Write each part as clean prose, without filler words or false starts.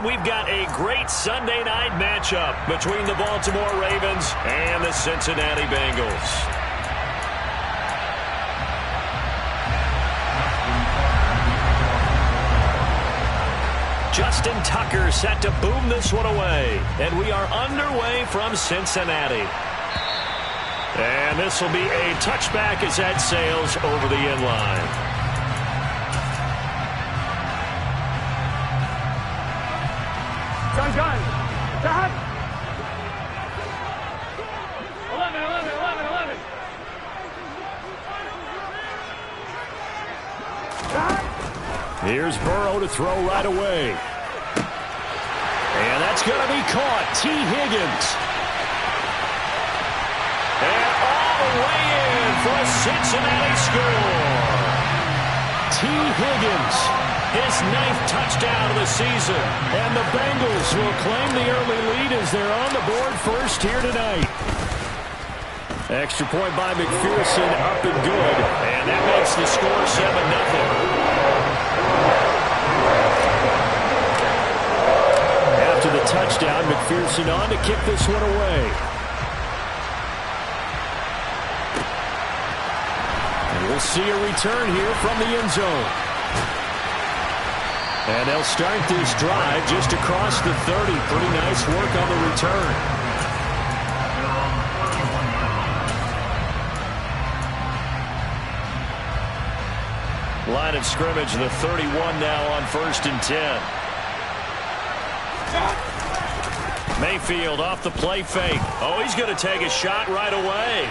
we've got a great Sunday night matchup between the Baltimore Ravens and the Cincinnati Bengals. Justin Tucker set to boom this one away. And we are underway from Cincinnati. And this will be a touchback as that sails over the end line. Gun. Dad. 11. Here's Burrow to throw right away. And that's going to be caught. T. Higgins. And all the way in for a Cincinnati score. T. Higgins, his 9th touchdown of the season. And the Bengals will claim the early lead as they're on the board first here tonight. Extra point by McPherson, up and good. And that makes the score 7-0. After the touchdown, McPherson on to kick this one away. And we'll see a return here from the end zone. And they'll start this drive just across the 30. Pretty nice work on the return. Line of scrimmage, the 31 now on 1st and 10. Mayfield off the play fake. Oh, he's going to take a shot right away.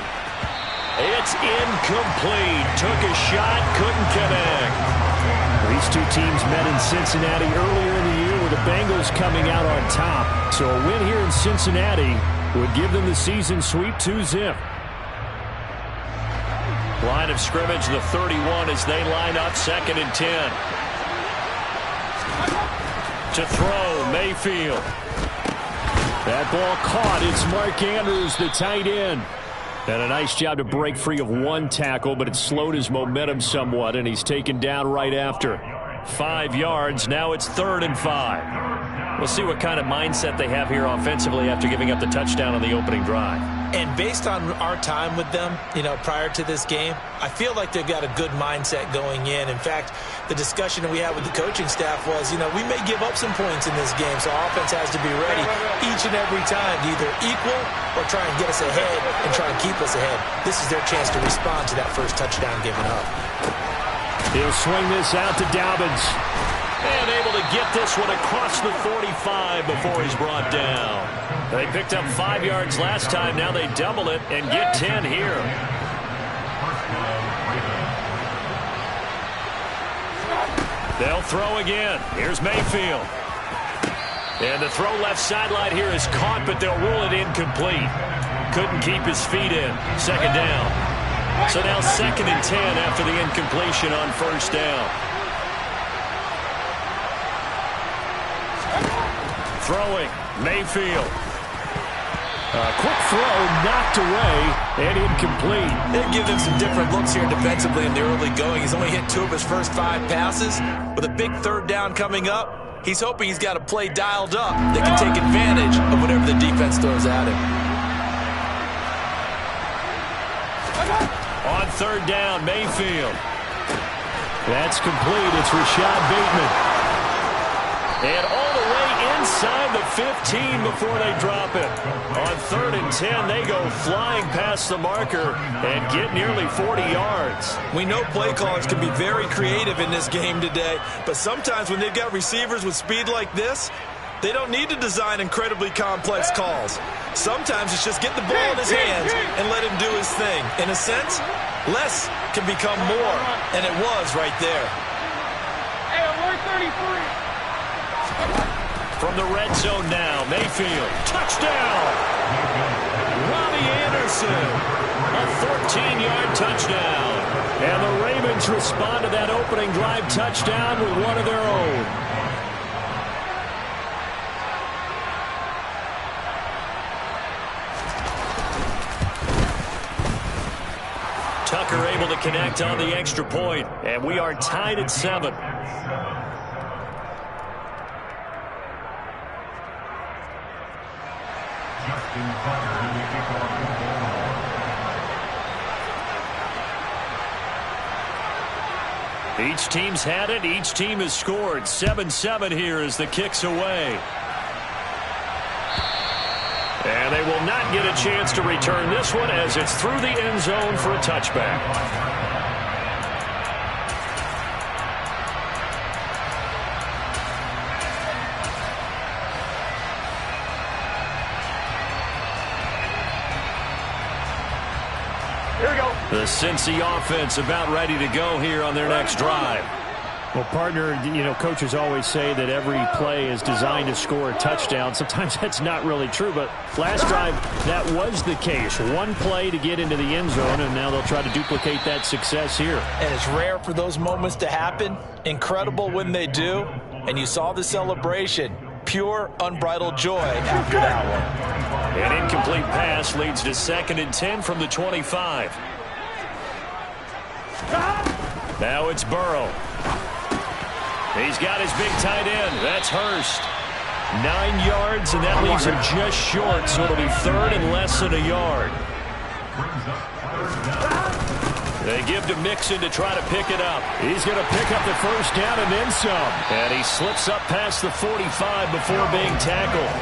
It's incomplete. Took a shot, couldn't connect. These two teams met in Cincinnati earlier in the year with the Bengals coming out on top. So a win here in Cincinnati would give them the season sweep 2-0. Line of scrimmage, the 31 as they line up 2nd and 10. To throw, Mayfield. That ball caught. It's Mark Andrews, the tight end. And a nice job to break free of one tackle, but it slowed his momentum somewhat, and he's taken down right after. 5 yards. Now it's 3rd and 5. We'll see what kind of mindset they have here offensively after giving up the touchdown on the opening drive. And based on our time with them, prior to this game, I feel like they've got a good mindset going in. In fact, the discussion that we had with the coaching staff was, we may give up some points in this game, so offense has to be ready each and every time to either equal or try and get us ahead and try and keep us ahead. This is their chance to respond to that first touchdown given up. He'll swing this out to Dobbins. And able to get this one across the 45 before he's brought down. They picked up 5 yards last time. Now they double it and get 10 here. They'll throw again. Here's Mayfield. And the throw left sideline here is caught, but they'll rule it incomplete. Couldn't keep his feet in. 2nd down. So now 2nd and 10 after the incompletion on 1st down. Throwing, Mayfield. Quick throw, knocked away, and incomplete. They've given him some different looks here defensively in the early going. He's only hit 2 of his first 5 passes. With a big 3rd down coming up, he's hoping he's got a play dialed up that can take advantage of whatever the defense throws at him. On 3rd down, Mayfield. That's complete. It's Rashad Bateman. And all the way inside the 15 before they drop it. On 3rd and 10, they go flying past the marker and get nearly 40 yards. We know play callers can be very creative in this game today, but sometimes when they've got receivers with speed like this, they don't need to design incredibly complex calls. Sometimes it's just get the ball in his hands and let him do his thing. In a sense, less can become more, and it was right there. Hey, alert 33. From the red zone now, Mayfield. Touchdown! Robbie Anderson. A 14-yard touchdown. And the Ravens respond to that opening drive touchdown with one of their own. Tucker able to connect on the extra point, and we are tied at 7. Each team's had it. Each team has scored. 7-7 here as the kick's away. And they will not get a chance to return this one as it's through the end zone for a touchback. Here we go. The Cincy offense about ready to go here on their next drive. Well, partner, coaches always say that every play is designed to score a touchdown. Sometimes that's not really true, but last drive, that was the case. One play to get into the end zone, and now they'll try to duplicate that success here. And it's rare for those moments to happen. Incredible when they do. And you saw the celebration. Pure, unbridled joy after that one. An incomplete pass leads to 2nd and 10 from the 25. Now it's Burrow. He's got his big tight end. That's Hurst. 9 yards, and that leaves him just short, so it'll be 3rd and less than a yard. They give to Mixon to try to pick it up. He's going to pick up the first down and then some. And he slips up past the 45 before being tackled.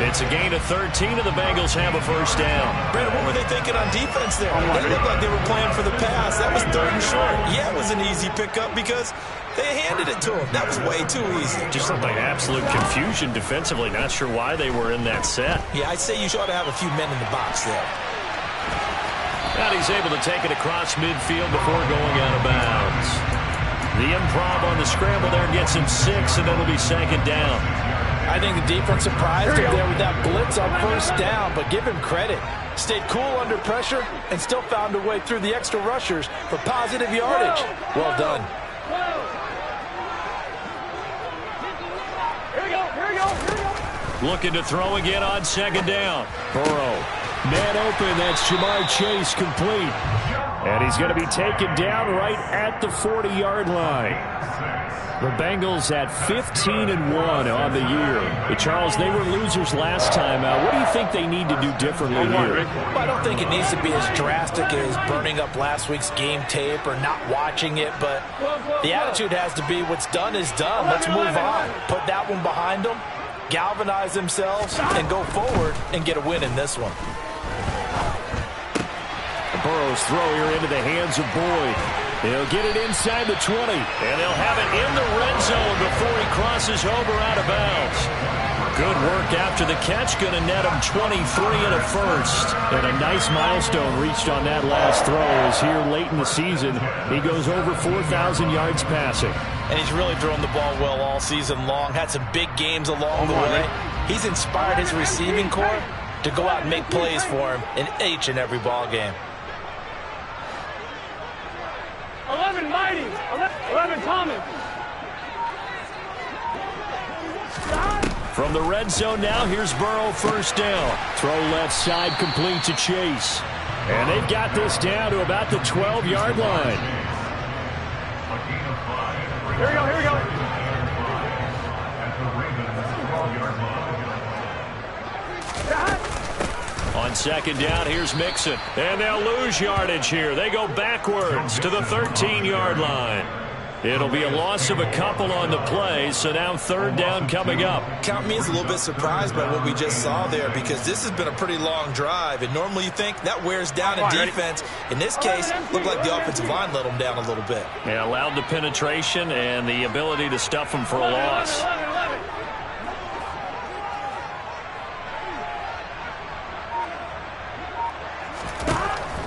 It's a gain of 13, and the Bengals have a first down. Brandon, what were they thinking on defense there? They looked like they were playing for the pass. That was 3rd and short. Yeah, it was an easy pickup because they handed it to him. That was way too easy. Just looked like absolute confusion defensively. Not sure why they were in that set. Yeah, I'd say you ought to have a few men in the box there. And he's able to take it across midfield before going out of bounds. The improv on the scramble there gets him 6, and it'll be 2nd down. I think the defense surprised him there with that blitz on first down, but give him credit. Stayed cool under pressure and still found a way through the extra rushers for positive yardage. Well done. Here we go. Here we go. Here we go. Looking to throw again on 2nd down. Burrow. Man open. That's Jamar Chase complete. And he's going to be taken down right at the 40-yard line. The Bengals at 15-1 on the year. But Charles, they were losers last time out. What do you think they need to do differently here? Well, I don't think it needs to be as drastic as burning up last week's game tape or not watching it, but the attitude has to be what's done is done. Let's move on. Put that one behind them, galvanize themselves, and go forward and get a win in this one. Burrow's throw here into the hands of Boyd. He'll get it inside the 20, and they'll have it in the red zone before he crosses over out of bounds. Good work after the catch, going to net him 23 and a first. And a nice milestone reached on that last throw as here late in the season, he goes over 4,000 yards passing. And he's really thrown the ball well all season long, had some big games along the way. He's inspired his receiving corps to go out and make plays for him in each and every ball game. 11 Mighty. 11 Thomas. From the red zone now, here's Burrow, first down. Throw left side, complete to Chase. And they've got this down to about the 12-yard line. Here we go, here we go. On 2nd down, here's Mixon. And they'll lose yardage here. They go backwards to the 13-yard line. It'll be a loss of a couple on the play, so now 3rd down coming up. Count me as a little bit surprised by what we just saw there because this has been a pretty long drive, and normally you think that wears down in defense. In this case, looked like the offensive line let them down a little bit. Yeah, allowed the penetration and the ability to stuff them for a loss.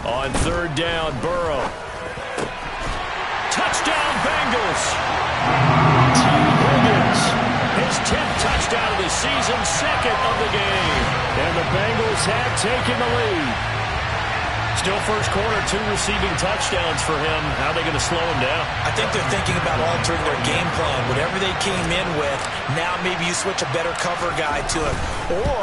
On 3rd down, Burrow. Touchdown, Bengals. T. Higgins, his 10th touchdown of the season, 2nd of the game. And the Bengals have taken the lead. Still first quarter, 2 receiving touchdowns for him. How are they going to slow him down? I think they're thinking about altering their game plan. Whatever they came in with, now maybe you switch a better cover guy to him. Or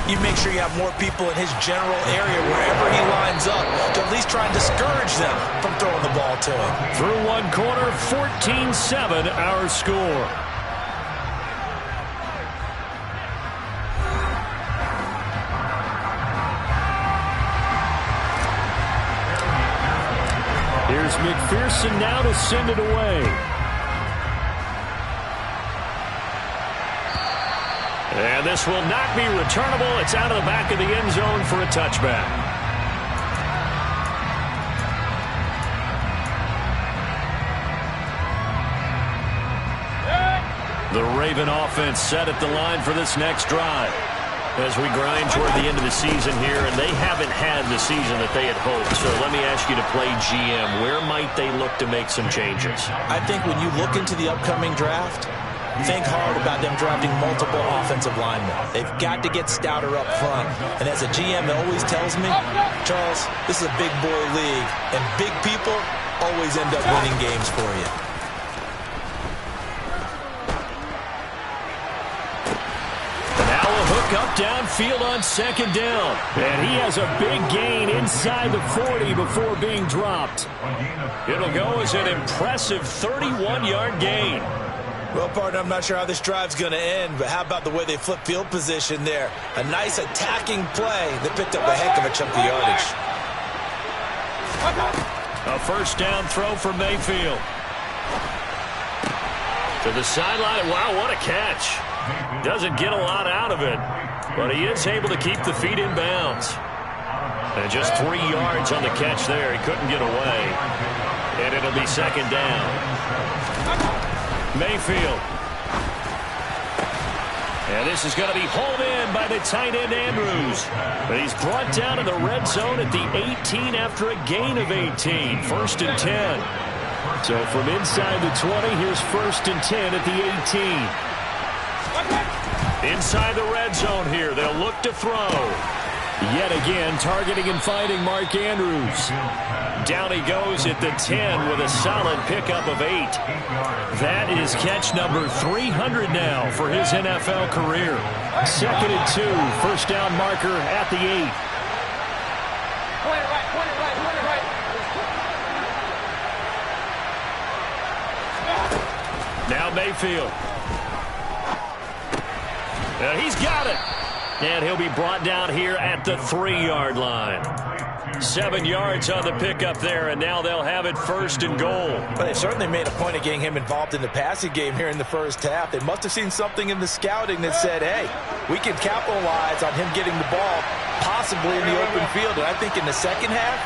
you make sure you have more people in his general area wherever he lines up to at least try and discourage them from throwing the ball to him. Through one quarter, 14-7 our score. Here's McPherson now to send it away. And this will not be returnable. It's out of the back of the end zone for a touchback. The Raven offense set at the line for this next drive. As we grind toward the end of the season here, and they haven't had the season that they had hoped. So let me ask you to play GM. Where might they look to make some changes? I think when you look into the upcoming draft, think hard about them drafting multiple offensive linemen. They've got to get stouter up front. And as a GM, it always tells me, Charles, this is a big boy league, and big people always end up winning games for you. Up downfield on second down. And he has a big gain inside the 40 before being dropped. It'll go as an impressive 31-yard gain. Well, partner, I'm not sure how this drive's going to end, but how about the way they flip field position there? A nice attacking play that picked up a heck of a chunk of yardage. A first down throw for Mayfield. To the sideline. Wow, what a catch. Doesn't get a lot out of it, but he is able to keep the feet in bounds. And just 3 yards on the catch there. He couldn't get away. And it'll be second down. Mayfield. And this is going to be hauled in by the tight end Andrews. But he's brought down in the red zone at the 18 after a gain of 18. First and 10. So from inside the 20, here's first and 10 at the 18. Inside the red zone here, they'll look to throw. Yet again, targeting and finding Mark Andrews. Down he goes at the 10 with a solid pickup of 8. That is catch number 300 now for his NFL career. Second and 2, first down marker at the 8. Point it right, point it right, point it right. Now Mayfield. And he's got it. And he'll be brought down here at the 3-yard line. 7 yards on the pickup there, and now they'll have it first and goal. But they certainly made a point of getting him involved in the passing game here in the first half. They must have seen something in the scouting that said, hey, we can capitalize on him getting the ball, possibly in the open field. And I think in the second half,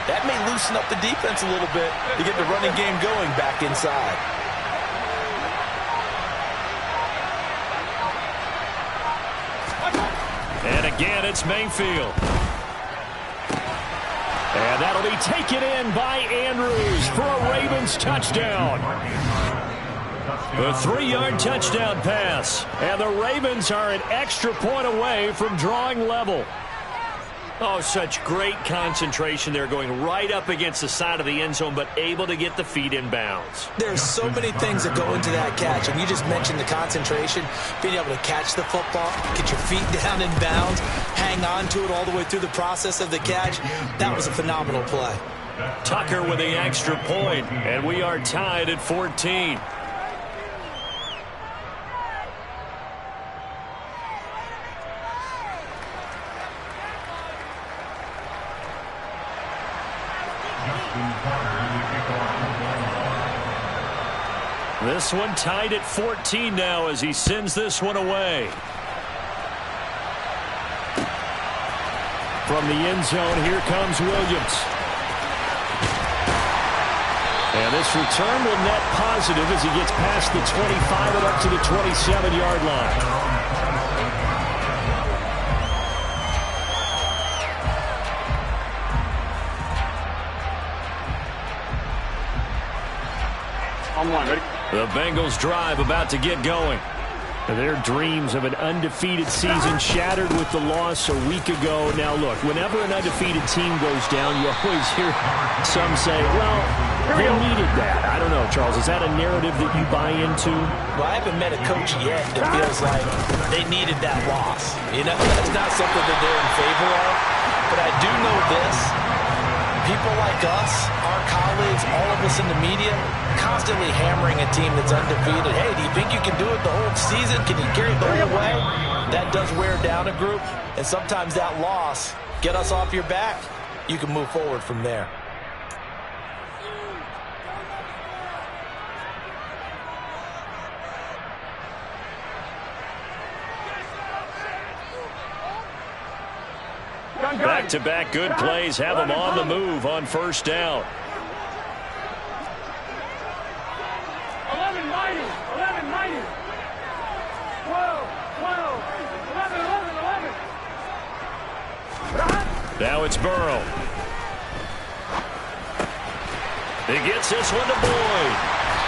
that may loosen up the defense a little bit to get the running game going back inside. And again, it's Mayfield. And that'll be taken in by Andrews for a Ravens touchdown. A 3-yard touchdown pass. And the Ravens are an extra point away from drawing level. Oh, such great concentration there, going right up against the side of the end zone, but able to get the feet in bounds. There's so many things that go into that catch, and you just mentioned the concentration, being able to catch the football, get your feet down in bounds, hang on to it all the way through the process of the catch. That was a phenomenal play. Tucker with the extra point, and we are tied at 14. This one tied at 14 now as he sends this one away. From the end zone, here comes Williams. And this return will net positive as he gets past the 25 and up to the 27-yard line. Ready? The Bengals drive about to get going. Their dreams of an undefeated season shattered with the loss a week ago. Now, look, whenever an undefeated team goes down, you always hear some say, well, they needed that. I don't know, Charles. Is that a narrative that you buy into? Well, I haven't met a coach yet that feels like they needed that loss. You know, that's not something that they're in favor of. But I do know this. People like us, our colleagues, all of us in the media, constantly hammering a team that's undefeated. Hey, do you think you can do it the whole season? Can you carry it the whole way? That does wear down a group, and sometimes that loss, get us off your back, you can move forward from there. Back-to-back good plays have them on the move on first down. 11 mighty. 11 mighty. 12, 12, 11, 11, 11. Now it's Burrow. He gets this one to Boyd.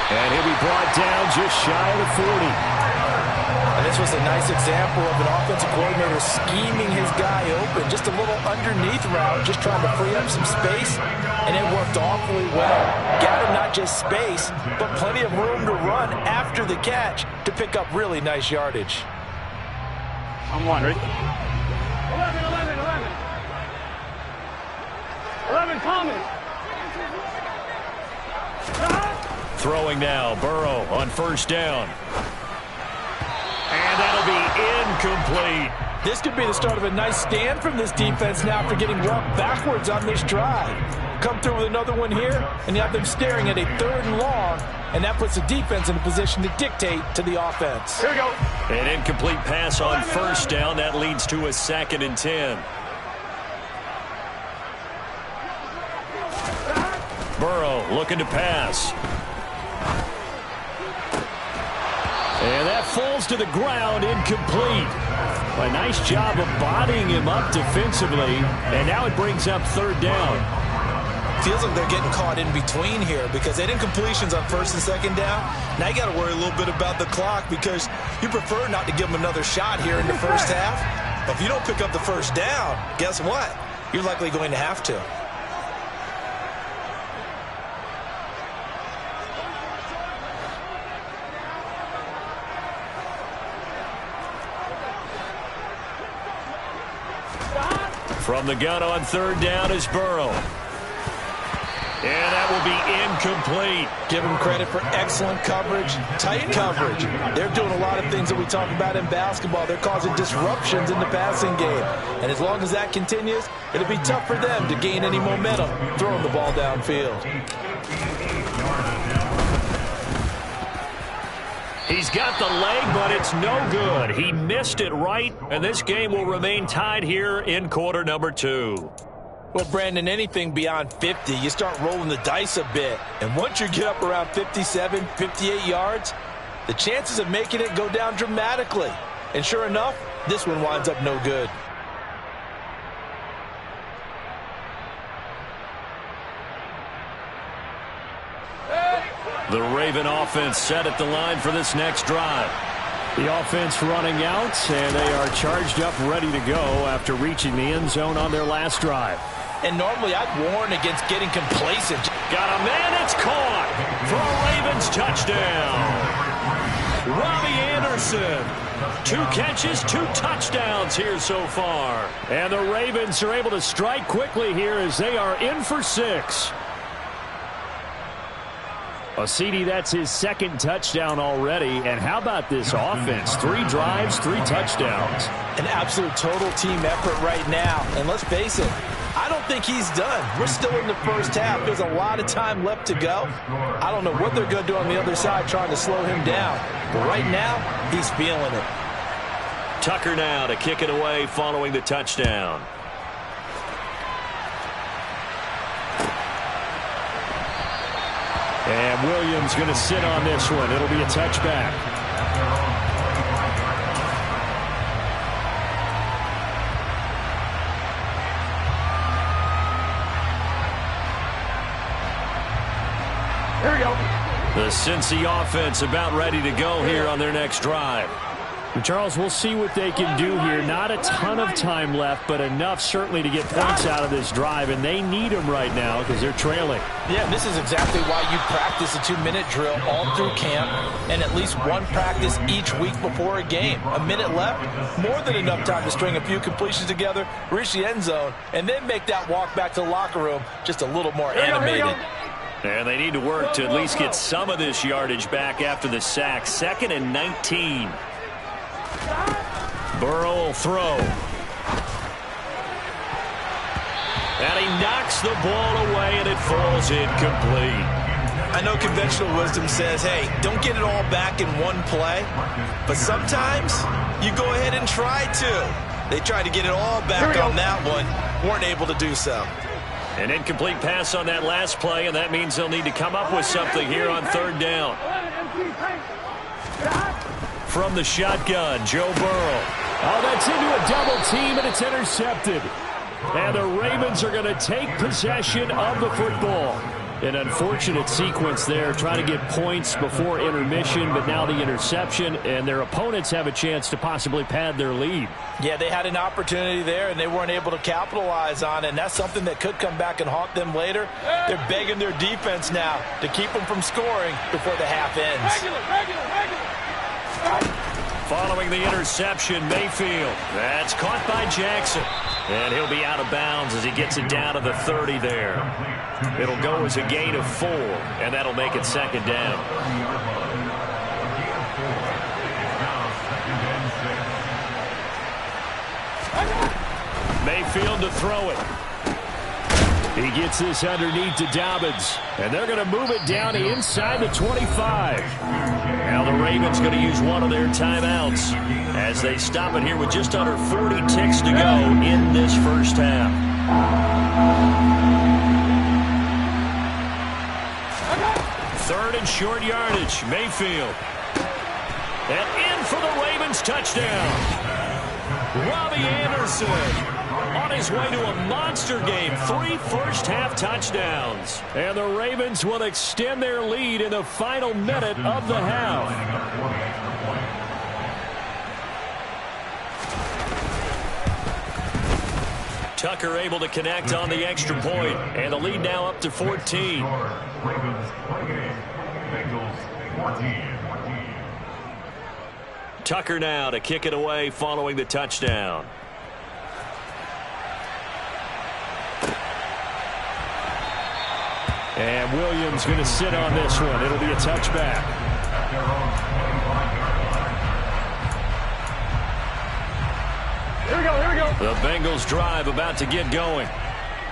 And he'll be brought down just shy of the 40. And this was a nice example of an offensive coordinator scheming his guy open. Just a little underneath route, just trying to free up some space. And it worked awfully well. Got him not just space, but plenty of room to run after the catch to pick up really nice yardage. I'm wondering. 11, 11, 11. 11 Thomas. Throwing now, Burrow on first down. And that'll be incomplete. This could be the start of a nice stand from this defense now after getting walked backwards on this drive. Come through with another one here, and you have them staring at a 3rd and long, and that puts the defense in a position to dictate to the offense. Here we go. An incomplete pass on first down. That leads to a 2nd and 10. Burrow looking to pass. And that falls to the ground, incomplete. A nice job of bodying him up defensively, and now it brings up 3rd down. Feels like they're getting caught in between here because they had incompletions on 1st and 2nd down. Now you got to worry a little bit about the clock because you prefer not to give them another shot here in the first half. But if you don't pick up the 1st down, guess what? You're likely going to have to. From the gun on 3rd down is Burrow. And that will be incomplete. Give them credit for excellent coverage, tight coverage. They're doing a lot of things that we talk about in basketball. They're causing disruptions in the passing game. And as long as that continues, it'll be tough for them to gain any momentum throwing the ball downfield. He's got the leg, but it's no good. He missed it right, and this game will remain tied here in quarter number 2. Well, Brandon, anything beyond 50, you start rolling the dice a bit. And once you get up around 57, 58 yards, the chances of making it go down dramatically. And sure enough, this one winds up no good. The Raven offense set at the line for this next drive. The offense running out, and they are charged up, ready to go after reaching the end zone on their last drive. And normally I'd warn against getting complacent. Got a man, it's caught for a Ravens touchdown. Robbie Anderson, 2 catches, 2 touchdowns here so far. And the Ravens are able to strike quickly here as they are in for 6. CD, that's his 2nd touchdown already. And how about this offense? 3 drives, 3 touchdowns. An absolute total team effort right now. And let's face it, I don't think he's done. We're still in the first half. There's a lot of time left to go. I don't know what they're going to do on the other side trying to slow him down. But right now, he's feeling it. Tucker now to kick it away following the touchdown. And Williams going to sit on this one. It'll be a touchback. Here we go. The Cincy offense about ready to go here on their next drive. And Charles, we'll see what they can do here. Not a ton of time left, but enough certainly to get points out of this drive, and they need them right now because they're trailing. Yeah, this is exactly why you practice a 2-minute drill all through camp and at least one practice each week before a game. A minute left, more than enough time to string a few completions together, reach the end zone, and then make that walk back to the locker room just a little more animated. And they need to work to at least get some of this yardage back after the sack. 2nd and 19. Burrow will throw. And he knocks the ball away, and it falls incomplete. I know conventional wisdom says, hey, don't get it all back in one play. But sometimes you go ahead and try to. They tried to get it all back on that one. Weren't able to do so. An incomplete pass on that last play, and that means they'll need to come up with something here on third down. From the shotgun, Joe Burrow. Oh, that's into a double team, and it's intercepted. And the Ravens are going to take possession of the football. An unfortunate sequence there, trying to get points before intermission, but now the interception, and their opponents have a chance to possibly pad their lead. Yeah, they had an opportunity there, and they weren't able to capitalize on it, and that's something that could come back and haunt them later. They're begging their defense now to keep them from scoring before the half ends. Following the interception, Mayfield. That's caught by Jackson. And he'll be out of bounds as he gets it down to the 30 there. It'll go as a gain of 4, and that'll make it second down. Mayfield to throw it. He gets this underneath to Dobbins, and they're going to move it down to inside the 25. Now the Ravens going to use one of their timeouts as they stop it here with just under 40 ticks to go in this first half. Third and short yardage, Mayfield. And in for the Ravens touchdown. Robbie Anderson on his way to a monster game. 3 first-half touchdowns. And the Ravens will extend their lead in the final minute of the half. Tucker able to connect on the extra point, and the lead now up to 14. Tucker now to kick it away following the touchdown. And Williams going to sit on this one. It'll be a touchback. Here we go, here we go. The Bengals drive about to get going.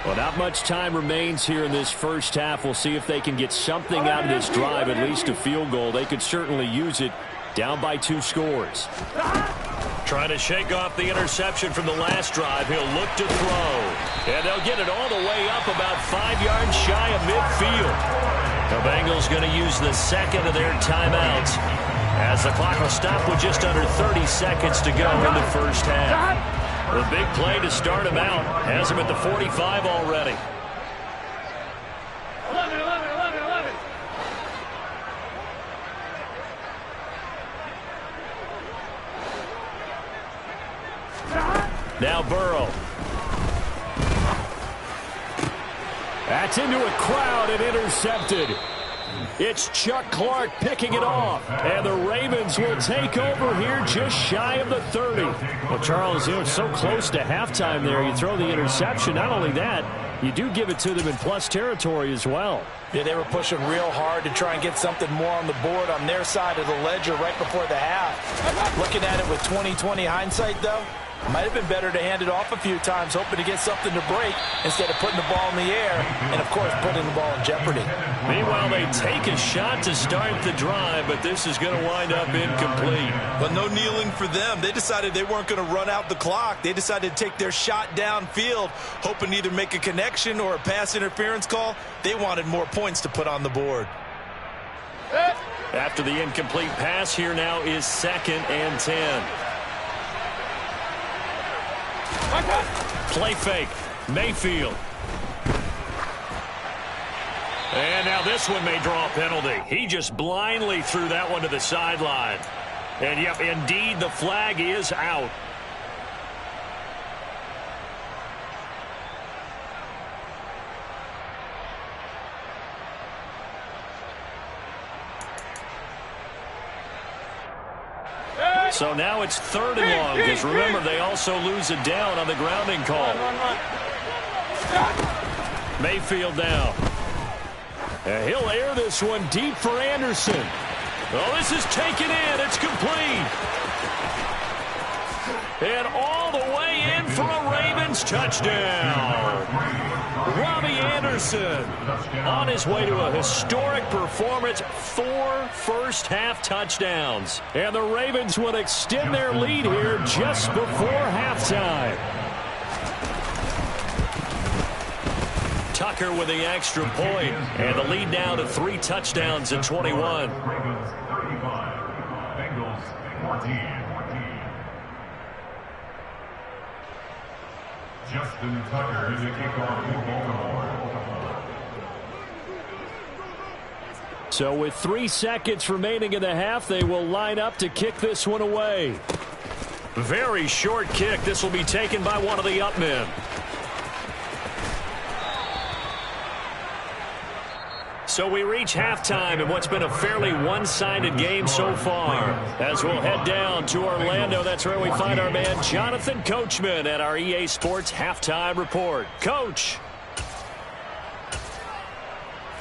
Well, not much time remains here in this first half. We'll see if they can get something out of this drive, at least a field goal. They could certainly use it. Down by 2 scores. Trying to shake off the interception from the last drive. He'll look to throw. And they'll get it all the way up about 5 yards shy of midfield. The Bengals going to use the second of their timeouts as the clock will stop with just under 30 seconds to go in the first half. The big play to start him out has him at the 45 already. 11. Now Burrow. That's into a crowd and intercepted. It's Chuck Clark picking it off. And the Ravens will take over here just shy of the 30. Well, Charles, you were so close to halftime there. You throw the interception. Not only that, you do give it to them in plus territory as well. Yeah, they were pushing real hard to try and get something more on the board on their side of the ledger right before the half. Looking at it with 20/20 hindsight, though, might have been better to hand it off a few times, hoping to get something to break instead of putting the ball in the air and, of course, putting the ball in jeopardy. Meanwhile, they take a shot to start the drive, but this is going to wind up incomplete. But no kneeling for them. They decided they weren't going to run out the clock. They decided to take their shot downfield, hoping to either make a connection or a pass interference call. They wanted more points to put on the board. After the incomplete pass, here now is 2nd and 10. Play fake. Mayfield. And now this one may draw a penalty. He just blindly threw that one to the sideline. And, yep, indeed, the flag is out. So now it's 3rd and long, because remember, they also lose a down on the grounding call. Mayfield now. And he'll air this one deep for Anderson. Oh, this is taken in. It's complete. And all the way in for a Ravens touchdown. Robbie Anderson on his way to a historic performance, 4 first-half touchdowns. And the Ravens would extend their lead here just before halftime. Tucker with the extra point, and the lead now to 3 touchdowns in 21. Ravens 35, Bengals 14. Justin Tucker is a kickoff for Baltimore. So with 3 seconds remaining in the half, they will line up to kick this one away. Very short kick. This will be taken by one of the up men. So we reach halftime in what's been a fairly one-sided game so far. As we'll head down to Orlando, that's where we find our man Jonathan Coachman at our EA Sports Halftime Report. Coach.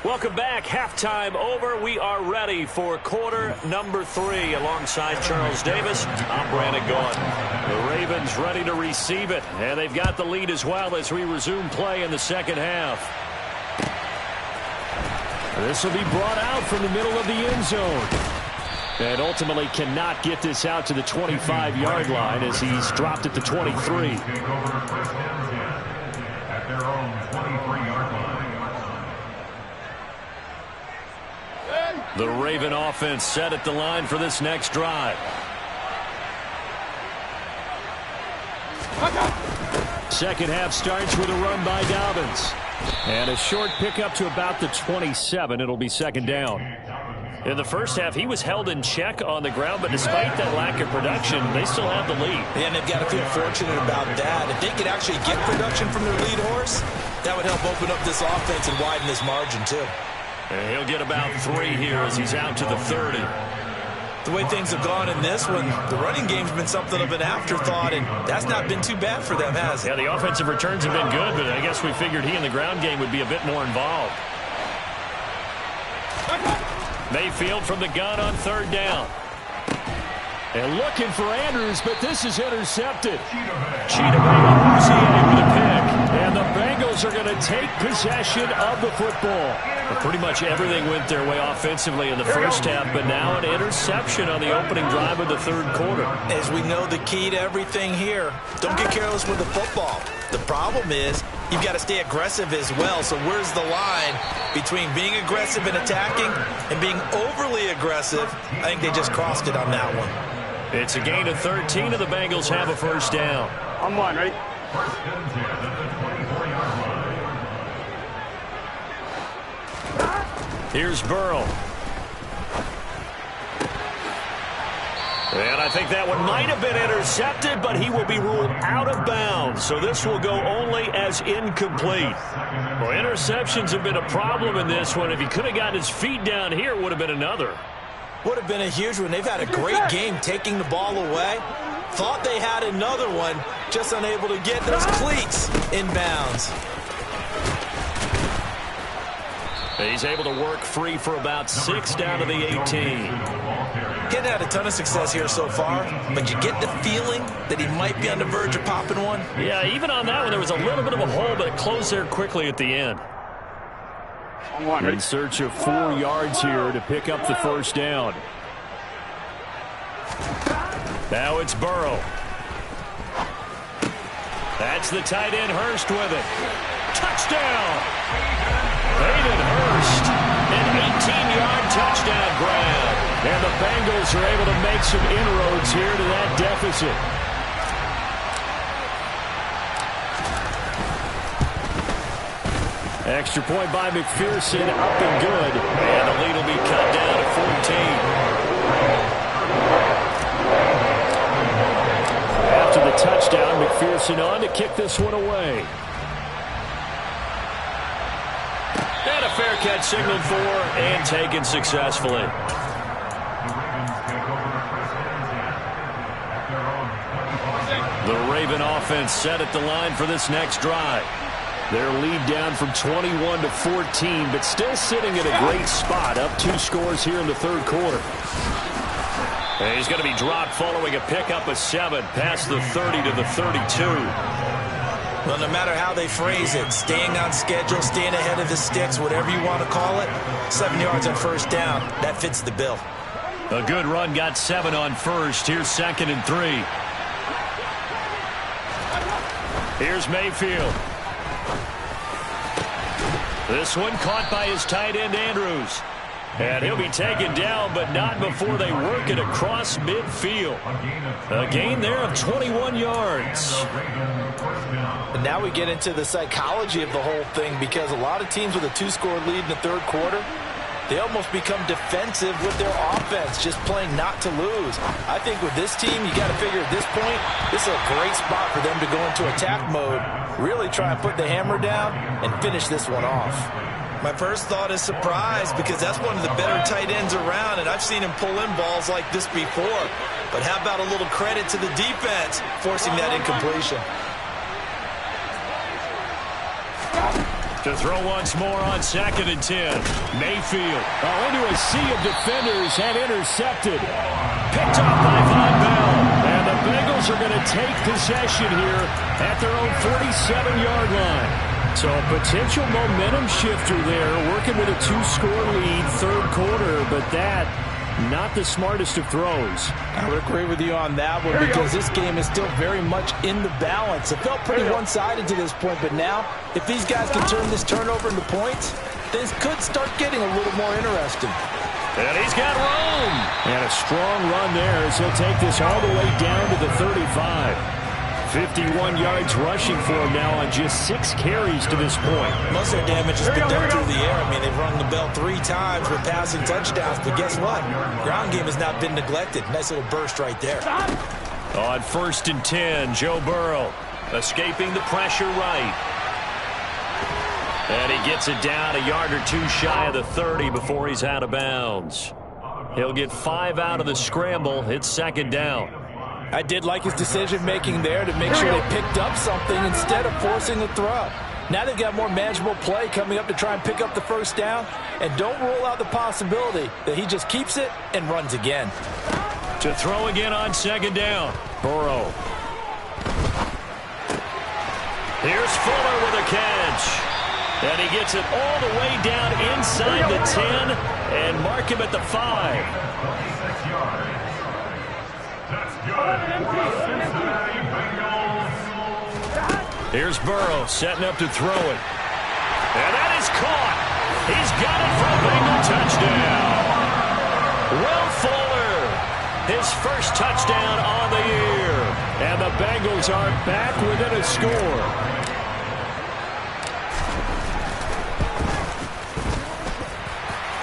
Welcome back. Halftime over. We are ready for quarter number 3. Alongside Charles Davis, I'm Brandon Gaudin. The Ravens ready to receive it, and they've got the lead as well as we resume play in the second half. This will be brought out from the middle of the end zone. And ultimately cannot get this out to the 25-yard line as he's dropped at the 23. At their own 23-yard line. The Raven offense set at the line for this next drive. Second half starts with a run by Dobbins. And a short pickup to about the 27. It'll be second down. In the first half, he was held in check on the ground, but despite that lack of production, they still have the lead. And they've got to feel fortunate about that. If they could actually get production from their lead horse, that would help open up this offense and widen this margin, too. And he'll get about 3 here as he's out to the 30. The way things have gone in this one, the running game's been something of an afterthought, and that's not been too bad for them, has it? Yeah, the offensive returns have been good, but I guess we figured he in the ground game would be a bit more involved. Mayfield from the gun on third down. And looking for Andrews, but this is intercepted. Cheetah with a pick. And the Bengals are going to take possession of the football. Well, pretty much everything went their way offensively in the first half, but now an interception on the opening drive of the third quarter. As we know, the key to everything here, don't get careless with the football. The problem is you've got to stay aggressive as well. So where's the line between being aggressive and attacking and being overly aggressive? I think they just crossed it on that one. It's a gain of 13, and the Bengals have a first down. I'm one, right? First and 10 at the 24-yard line. Here's Burrow. And I think that one might have been intercepted, but he will be ruled out of bounds. So this will go only as incomplete. Well, interceptions have been a problem in this one. If he could have gotten his feet down here, it would have been another. Would have been a huge one. They've had a great game taking the ball away. Thought they had another one, just unable to get those cleats in bounds. He's able to work free for about 6 down to the 18. Hadn't had a ton of success here so far, but you get the feeling that he might be on the verge of popping one. Yeah, even on that one, there was a little bit of a hole, but it closed there quickly at the end. In search of 4 yards here to pick up the first down. Now it's Burrow. That's the tight end, Hurst, with it. Touchdown! Hayden Hurst, an 18-yard touchdown grab. And the Bengals are able to make some inroads here to that deficit. Extra point by McPherson, up and good. And the lead will be cut down to 14. After the touchdown, McPherson on to kick this one away. And a fair catch signaled for and taken successfully. The Raven offense set at the line for this next drive. Their lead down from 21 to 14, but still sitting at a great spot, up 2 scores here in the third quarter. And he's going to be dropped following a pickup of 7 past the 30 to the 32. Well, no matter how they phrase it, staying on schedule, staying ahead of the sticks, whatever you want to call it, 7 yards on first down, that fits the bill. A good run got 7 on first. Here's 2nd and 3. Here's Mayfield. This one caught by his tight end, Andrews. And he'll be taken down, but not before they work it across midfield. A gain there of 21 yards. And now we get into the psychology of the whole thing, because a lot of teams with a 2-score lead in the third quarter, they almost become defensive with their offense, just playing not to lose. I think with this team, you got to figure at this point, this is a great spot for them to go into attack mode, really try and put the hammer down and finish this one off. My first thought is surprise, because that's one of the better tight ends around, and I've seen him pull in balls like this before. But how about a little credit to the defense forcing that incompletion? To throw once more on 2nd and 10. Mayfield. Into a sea of defenders and intercepted. Picked off by Von Bell. And the Bengals are going to take possession here at their own 47-yard line. So a potential momentum shifter there, working with a 2-score lead, third quarter, but that, not the smartest of throws. I would agree with you on that one, because this game is still very much in the balance. It felt pretty one-sided to this point, but now, if these guys can turn this turnover into points, things could start getting a little more interesting. And he's got room. And a strong run there as he'll take this all the way down to the 35. 51 yards rushing for him now on just 6 carries to this point. Most of their damage has been done through the air. I mean, they've rung the bell 3 times with passing touchdowns, but guess what? Ground game has not been neglected. Nice little burst right there. On 1st and 10, Joe Burrow escaping the pressure right. And he gets it down a yard or 2 shy of the 30 before he's out of bounds. He'll get 5 out of the scramble. It's 2nd down. I did like his decision-making there to make sure they picked up something instead of forcing the throw. Now they've got more manageable play coming up to try and pick up the first down, and don't rule out the possibility that he just keeps it and runs again. To throw again on 2nd down. Burrow. Here's Fuller with a catch. And he gets it all the way down inside the 10 and mark him at the 5. Here's Burrow setting up to throw it. And that is caught. He's got it for a Bengal touchdown. Will Fuller, his first touchdown on the year. And the Bengals are back within a score.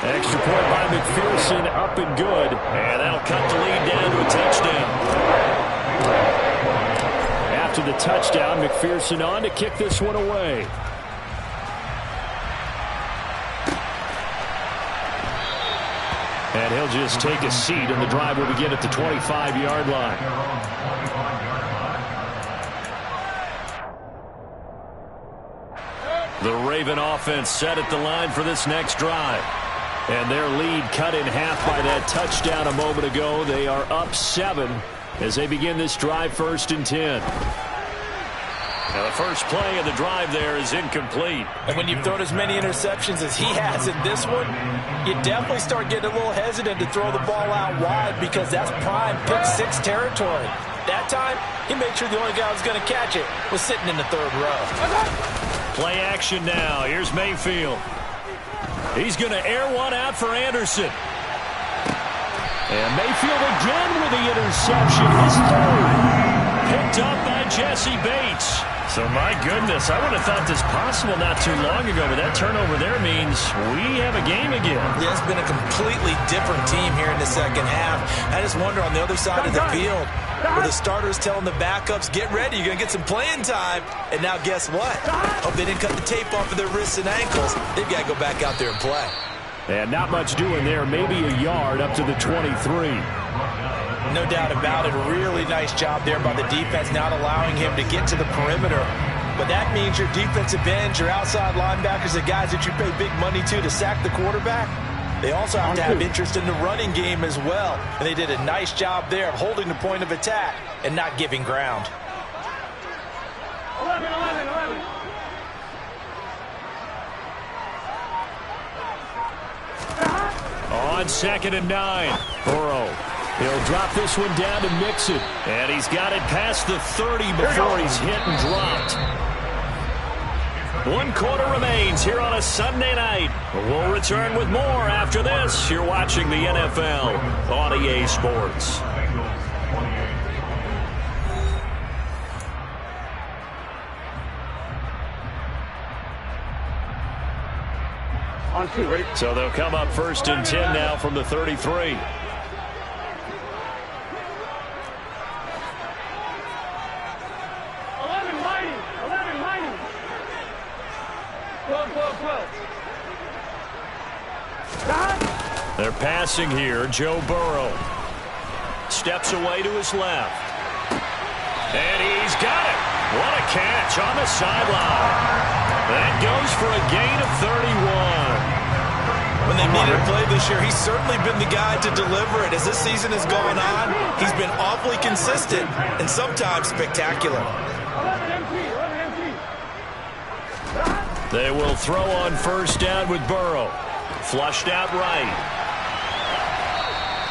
Extra point by McPherson, up and good. And that'll cut the lead down to a touchdown. After the touchdown, McPherson on to kick this one away. And he'll just take a seat, and the drive will begin at the 25-yard line. The Raven offense set at the line for this next drive. And their lead cut in half by that touchdown a moment ago. They are up 7 as they begin this drive, 1st and 10. Now the first play of the drive there is incomplete. And when you've thrown as many interceptions as he has in this one, you definitely start getting a little hesitant to throw the ball out wide, because that's prime pick 6 territory. That time, he made sure the only guy who was going to catch it was sitting in the 3rd row. Play action now. Here's Mayfield. He's going to air one out for Anderson. And Mayfield again with the interception. His 3rd. Picked up by Jesse Bates. So, my goodness, I would have thought this possible not too long ago, but that turnover there means we have a game again. Yeah, it's been a completely different team here in the second half. I just wonder on the other side of the field, where the starters telling the backups, get ready, you're going to get some playing time. And now guess what? Oh, they didn't cut the tape off of their wrists and ankles. They've got to go back out there and play. And not much doing there, maybe a yard up to the 23. No doubt about it. Really nice job there by the defense, not allowing him to get to the perimeter. But that means your defensive ends, your outside linebackers, the guys that you pay big money to sack the quarterback, They also have to have interest in the running game as well. And they did a nice job there of holding the point of attack and not giving ground. 11. On 2nd and 9, Burrow. He'll drop this one down to Mixon. And he's got it past the 30 before he's hit and dropped. 1 quarter remains here on a Sunday night. We'll return with more after this. You're watching the NFL on EA Sports. On 2, ready? So they'll come up 1st and 10 now from the 33. 12. They're passing here. Joe Burrow steps away to his left. And he's got it. What a catch on the sideline. That goes for a gain of 31. When they needed a play this year, he's certainly been the guy to deliver it. As this season has gone on, he's been awfully consistent and sometimes spectacular. 11 MP. They will throw on 1st down with Burrow. Flushed out right.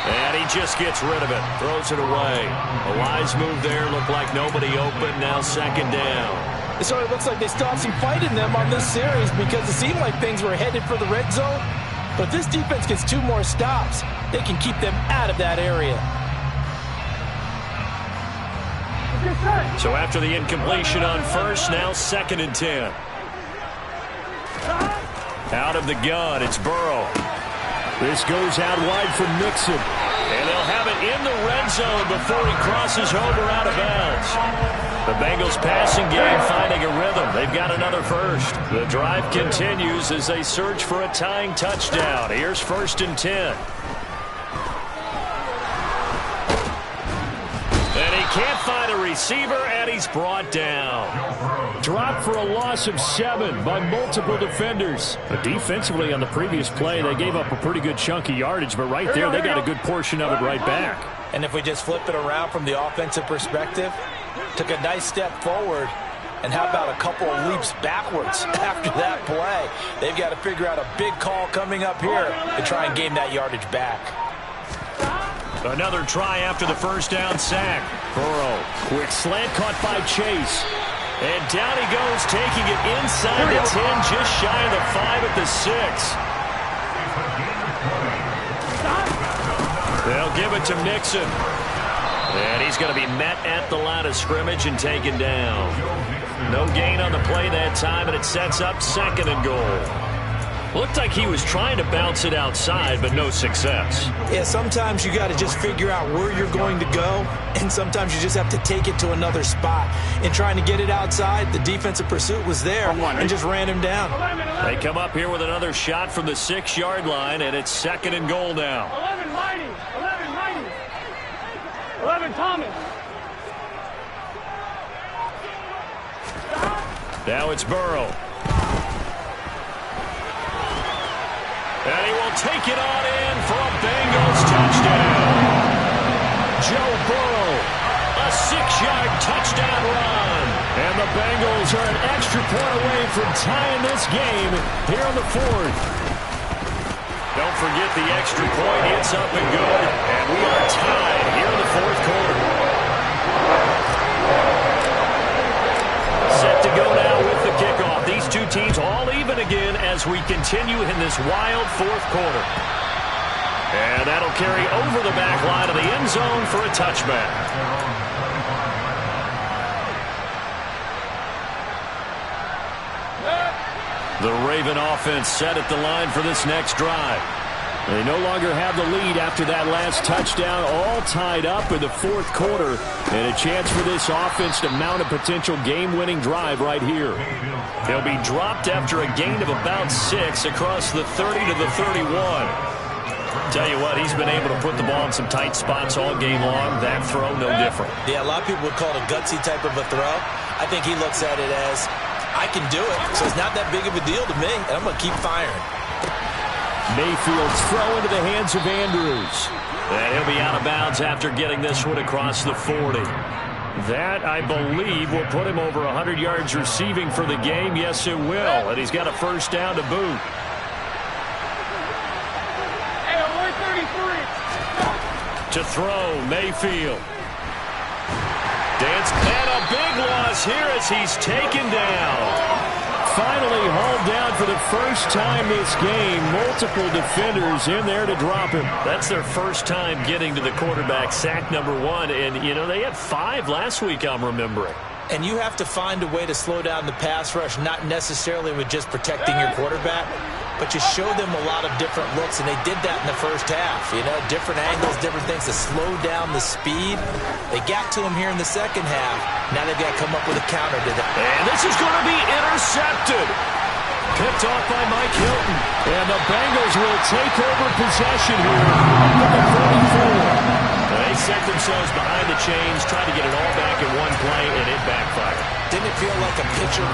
And he just gets rid of it. Throws it away. A wise move there. Looked like nobody open. Now 2nd down. It sort of looks like they still have some fight in them on this series because it seemed like things were headed for the red zone. But if this defense gets 2 more stops, they can keep them out of that area. So after the incompletion on 1st, now 2nd and 10. Out of the gun, it's Burrow. This goes out wide from Mixon. And they'll have it in the red zone before he crosses over out of bounds. The Bengals passing game finding a rhythm. They've got another 1st. The drive continues as they search for a tying touchdown. Here's 1st and 10. And he can't find a receiver, and he's brought down. Dropped for a loss of 7 by multiple defenders. But defensively on the previous play, they gave up a pretty good chunk of yardage, but right there, they got a good portion of it right back. And if we just flip it around from the offensive perspective, took a nice step forward, and how about a couple of leaps backwards after that play? They've got to figure out a big call coming up here to try and gain that yardage back. Another try after the 1st down sack. Burrow, quick slant caught by Chase. And down he goes, taking it inside the 10, just shy of the 5 at the 6. They'll give it to Mixon. And he's going to be met at the line of scrimmage and taken down. No gain on the play that time, and it sets up 2nd and goal. Looked like he was trying to bounce it outside, but no success. Yeah, sometimes you got to just figure out where you're going to go, and sometimes you just have to take it to another spot. In trying to get it outside, the defensive pursuit was there and just ran him down. They come up here with another shot from the 6-yard line, and it's 2nd and goal now. 11 Mighty. 11 Thomas. Now it's Burrow. And he will take it on in for a Bengals touchdown. Joe Burrow, a 6-yard touchdown run. And the Bengals are an extra point away from tying this game here in the 4th. Don't forget the extra point. It's up and good. And we are tied here in the 4th quarter. Set to go now with the kickoff. These two teams all even again as we continue in this wild 4th quarter. And that'll carry over the back line of the end zone for a touchback. The Raven offense set at the line for this next drive. They no longer have the lead after that last touchdown, all tied up in the 4th quarter, and a chance for this offense to mount a potential game-winning drive right here. They'll be dropped after a gain of about 6 across the 30 to the 31. Tell you what, he's been able to put the ball in some tight spots all game long. That throw, no different. Yeah, a lot of people would call it a gutsy type of a throw. I think he looks at it as, I can do it, so it's not that big of a deal to me, and I'm going to keep firing. Mayfield's throw into the hands of Andrews. And he'll be out of bounds after getting this one across the 40. That, I believe, will put him over 100 yards receiving for the game. Yes, it will. And he's got a first down to boot. Hey, 133. To throw, Mayfield. Dance, and a big loss here as he's taken down. Finally hauled down for the first time this game. Multiple defenders in there to drop him. That's their first time getting to the quarterback, sack number 1. And, you know, they had 5 last week, I'm remembering. And you have to find a way to slow down the pass rush, not necessarily with just protecting your quarterback, but you show them a lot of different looks, and they did that in the first half. You know, different angles, different things to slow down the speed. They got to him here in the second half. Now they've got to come up with a counter to that. And this is going to be intercepted. Picked off by Mike Hilton. And the Bengals will take over possession here at the 44. They set themselves behind the chains, tried to get it all back in one play, and it backfired. Didn't it feel like a pitcher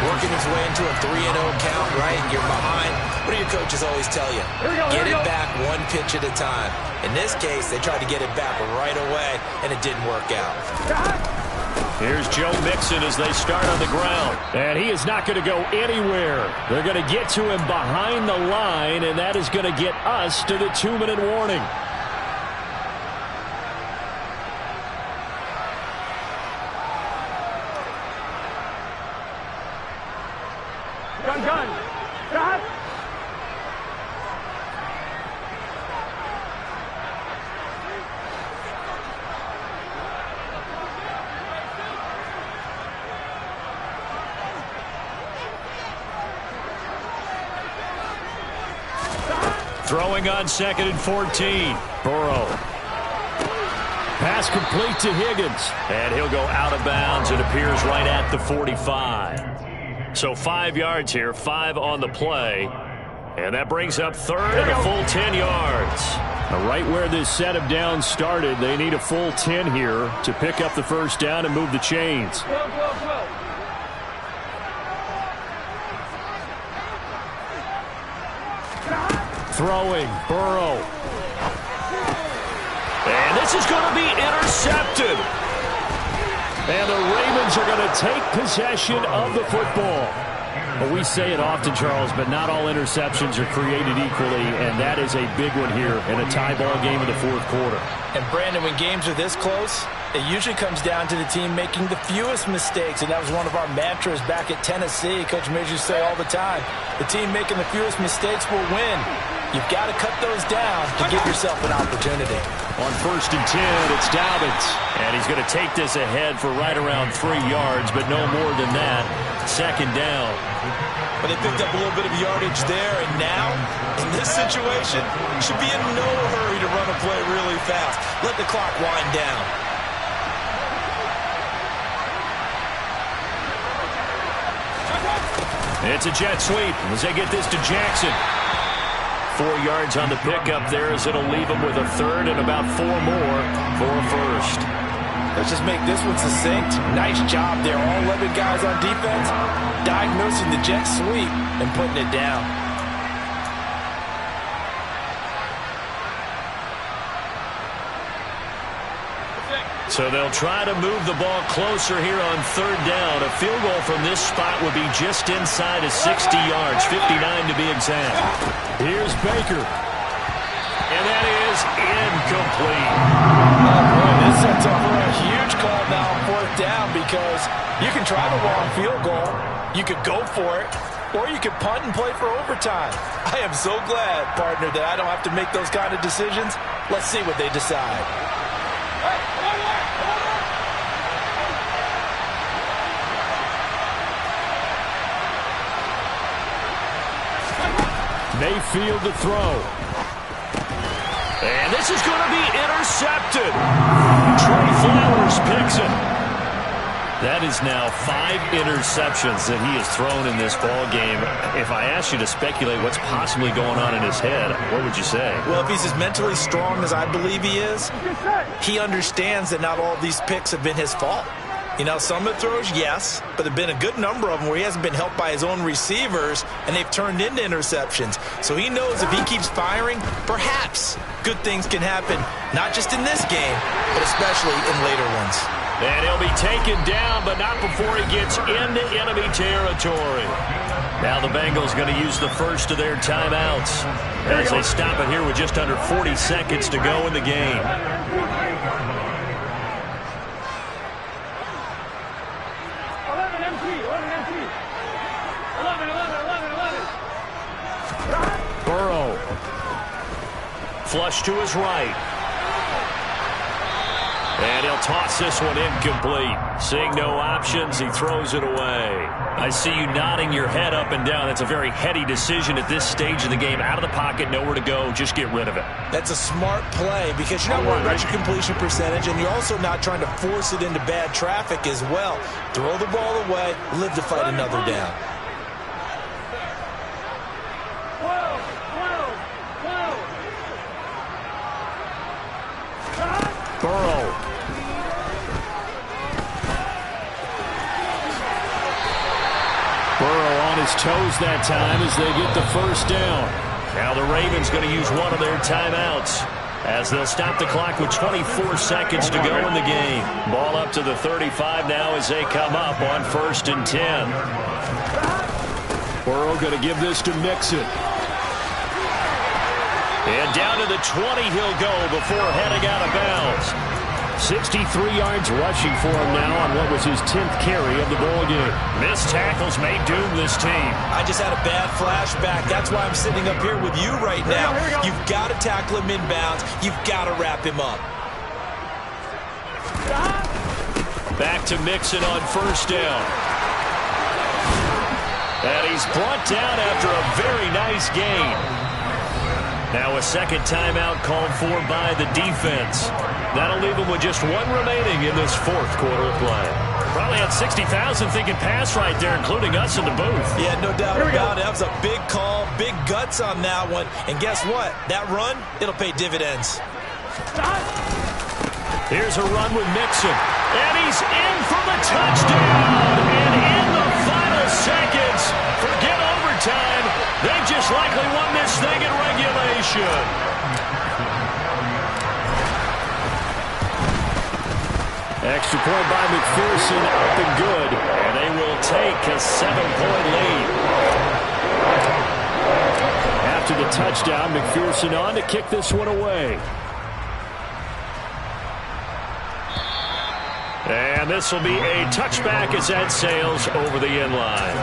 working his way into a 3-0 count, right? You're behind. What do your coaches always tell you? Get it back one pitch at a time. In this case, they tried to get it back right away, and it didn't work out. Here's Joe Mixon as they start on the ground. And he is not going to go anywhere. They're going to get to him behind the line, and that is going to get us to the 2-minute warning. Gun. Shot. Throwing on 2nd and 14. Burrow. Pass complete to Higgins. And he'll go out of bounds. It appears right at the 45. So 5 yards here, 5 on the play. And that brings up 3rd and a full 10 yards. Right where this set of downs started, they need a full 10 here to pick up the first down and move the chains. Go. Throwing, Burrow. And this is going to be intercepted. And the Ravens are going to take possession of the football. Well, we say it often, Charles, but not all interceptions are created equally, and that is a big one here in a tie ball game in the 4th quarter. And, Brandon, when games are this close, it usually comes down to the team making the fewest mistakes, and that was one of our mantras back at Tennessee. Coach Major say all the time, the team making the fewest mistakes will win. You've got to cut those down to give yourself an opportunity. On 1st and 10, it's Dobbins. And he's going to take this ahead for right around 3 yards, but no more than that. 2nd down. But they picked up a little bit of yardage there, and now, in this situation, should be in no hurry to run a play really fast. Let the clock wind down. It's a jet sweep as they get this to Jackson. 4 yards on the pickup there as it'll leave them with a 3rd and about 4 more for a first. Let's just make this one succinct. Nice job there. All 11 guys on defense diagnosing the jet sweep and putting it down. So they'll try to move the ball closer here on 3rd down. A field goal from this spot would be just inside of 60 yards, 59 to be exact. Here's Baker. And that is incomplete. Oh, boy, this sets up for a huge call now on 4th down because you can try the long field goal, you could go for it, or you could punt and play for overtime. I am so glad, partner, that I don't have to make those kind of decisions. Let's see what they decide. Mayfield to throw. And this is going to be intercepted. Trey Flowers picks it. That is now 5 interceptions that he has thrown in this ball game. If I asked you to speculate what's possibly going on in his head, what would you say? Well, if he's as mentally strong as I believe he is, he understands that not all of these picks have been his fault. You know, some of the throws, yes, but there have been a good number of them where he hasn't been helped by his own receivers, and they've turned into interceptions. So he knows if he keeps firing, perhaps good things can happen, not just in this game, but especially in later ones. And he'll be taken down, but not before he gets into enemy territory. Now the Bengals going to use the first of their timeouts as they stop it here with just under 40 seconds to go in the game. 11. Burrow. Flush to his right. And he'll toss this one incomplete. Seeing no options, he throws it away. I see you nodding your head up and down. That's a very heady decision at this stage of the game. Out of the pocket, nowhere to go. Just get rid of it. That's a smart play because you're not worried about your completion percentage, and you're also not trying to force it into bad traffic as well. Throw the ball away, live to fight another down. 12. Burrow. Burrow on his toes that time as they get the first down. Now the Ravens going to use one of their timeouts as they'll stop the clock with 24 seconds to go in the game. Ball up to the 35 now as they come up on 1st and 10. Burrow going to give this to Mixon. And down to the 20 he'll go before heading out of bounds. 63 yards rushing for him now on what was his 10th carry of the ball game. Missed tackles may doom this team. I just had a bad flashback. That's why I'm sitting up here with you right now. You've got to tackle him inbounds. You've got to wrap him up. Back to Mixon on 1st down. And he's brought down after a very nice gain. Now a second timeout called for by the defense. That'll leave him with just one remaining in this 4th quarter of play. Probably had 60,000 thinking pass right there, including us in the booth. Yeah, no doubt about it. That was a big call, big guts on that one. And guess what? That run, it'll pay dividends. Here's a run with Mixon. And he's in for the touchdown. And in the final seconds, forget overtime. They just likely won this thing in regulation. Extra point by McPherson, up and good. And they will take a 7-point lead. After the touchdown, McPherson on to kick this one away. And this will be a touchback as that sails over the end line.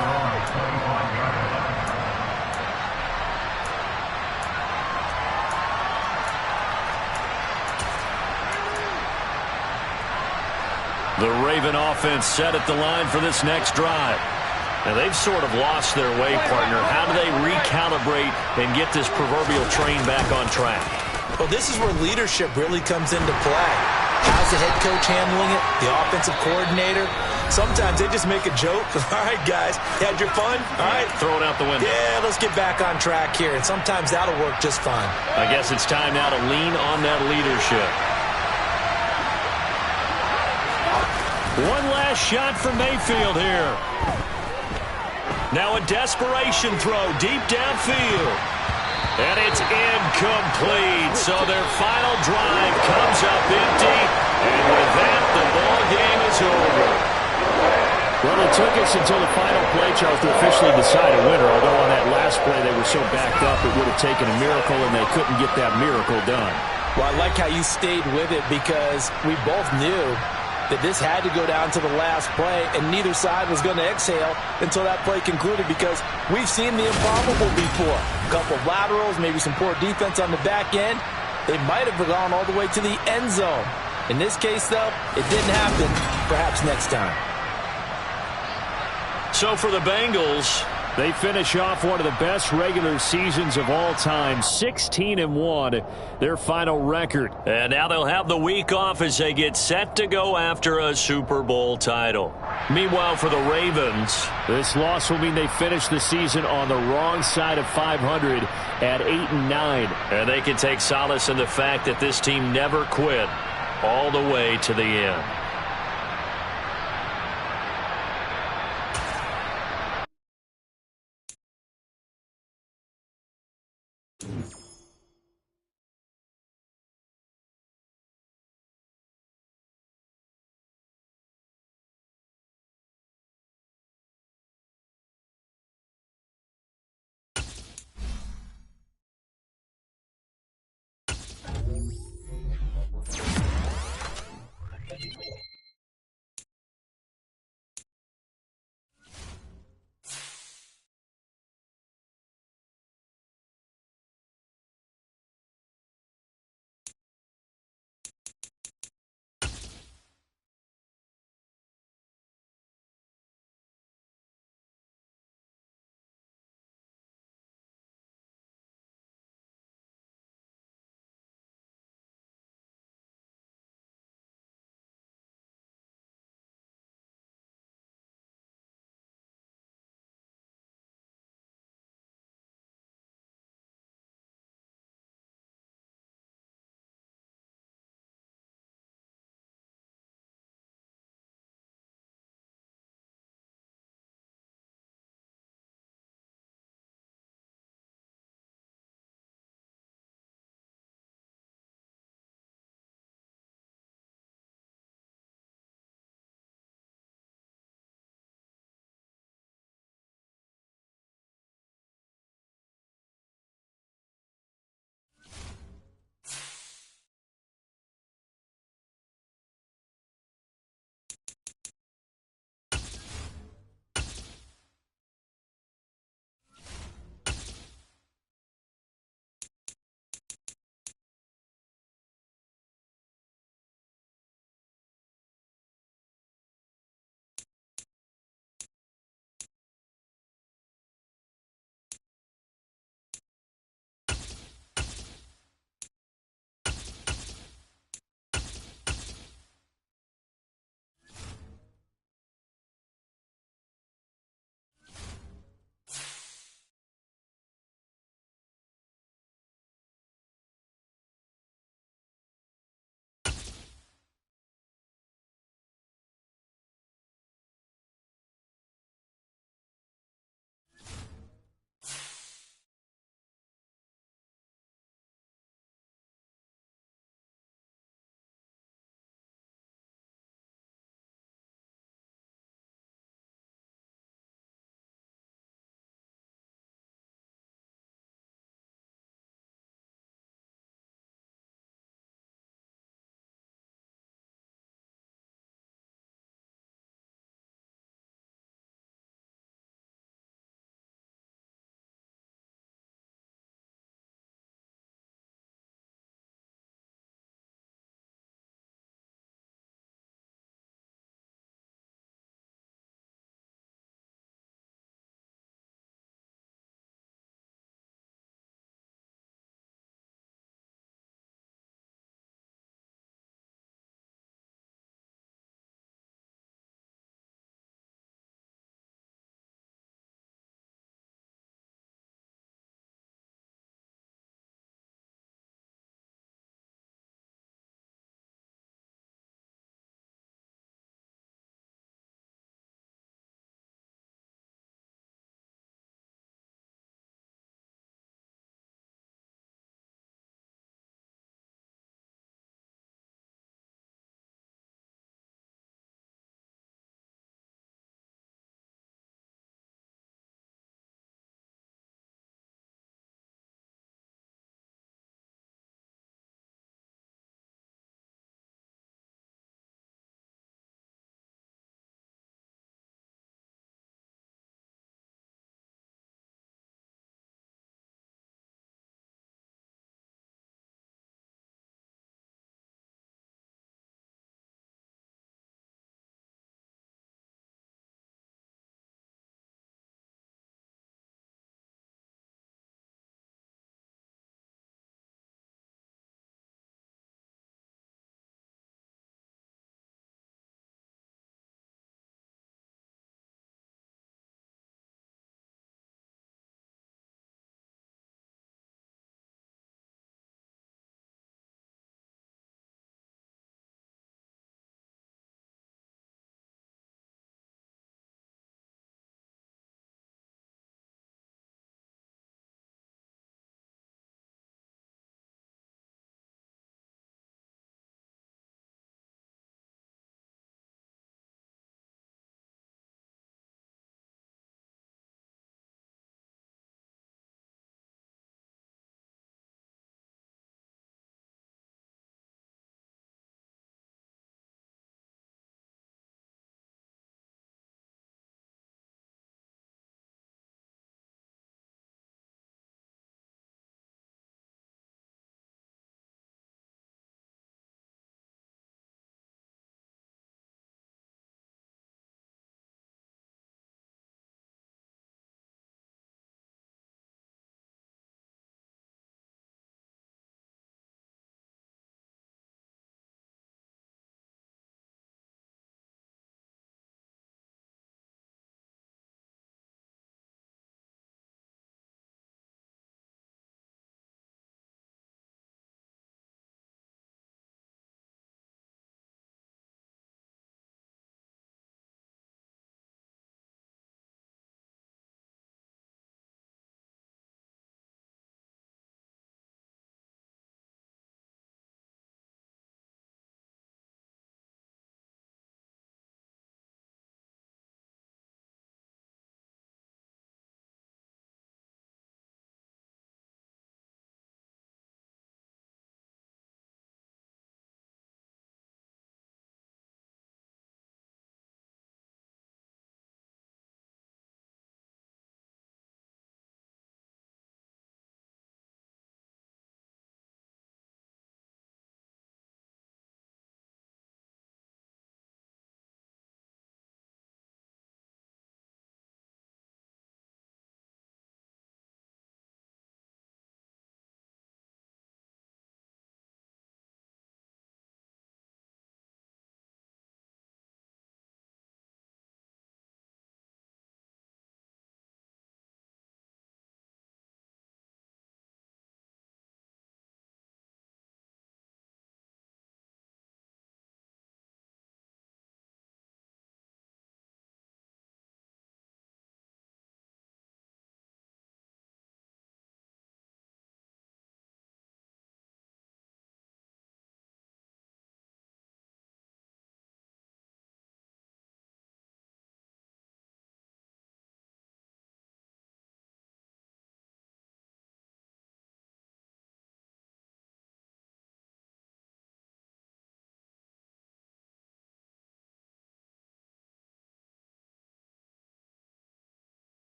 The Raven offense set at the line for this next drive. Now they've sort of lost their way, partner. How do they recalibrate and get this proverbial train back on track? Well, this is where leadership really comes into play. How's the head coach handling it? The offensive coordinator? Sometimes they just make a joke. All right, guys, had your fun? All right. Throw it out the window. Yeah, let's get back on track here. And sometimes that'll work just fine. I guess it's time now to lean on that leadership. One last shot for Mayfield here. Now a desperation throw deep downfield. And it's incomplete. So their final drive comes up empty. And with that, the ball game is over. Well, it took us until the final play, Charles, to officially decide a winner. Although on that last play they were so backed up it would have taken a miracle, and they couldn't get that miracle done. Well, I like how you stayed with it because we both knew that this had to go down to the last play, and neither side was going to exhale until that play concluded because we've seen the improbable before. A couple of laterals, maybe some poor defense on the back end. They might have gone all the way to the end zone. In this case, though, it didn't happen. Perhaps next time. So for the Bengals, they finish off one of the best regular seasons of all time, 16-1, their final record. And now they'll have the week off as they get set to go after a Super Bowl title. Meanwhile, for the Ravens, this loss will mean they finish the season on the wrong side of 500 at 8-9. And they can take solace in the fact that this team never quit all the way to the end.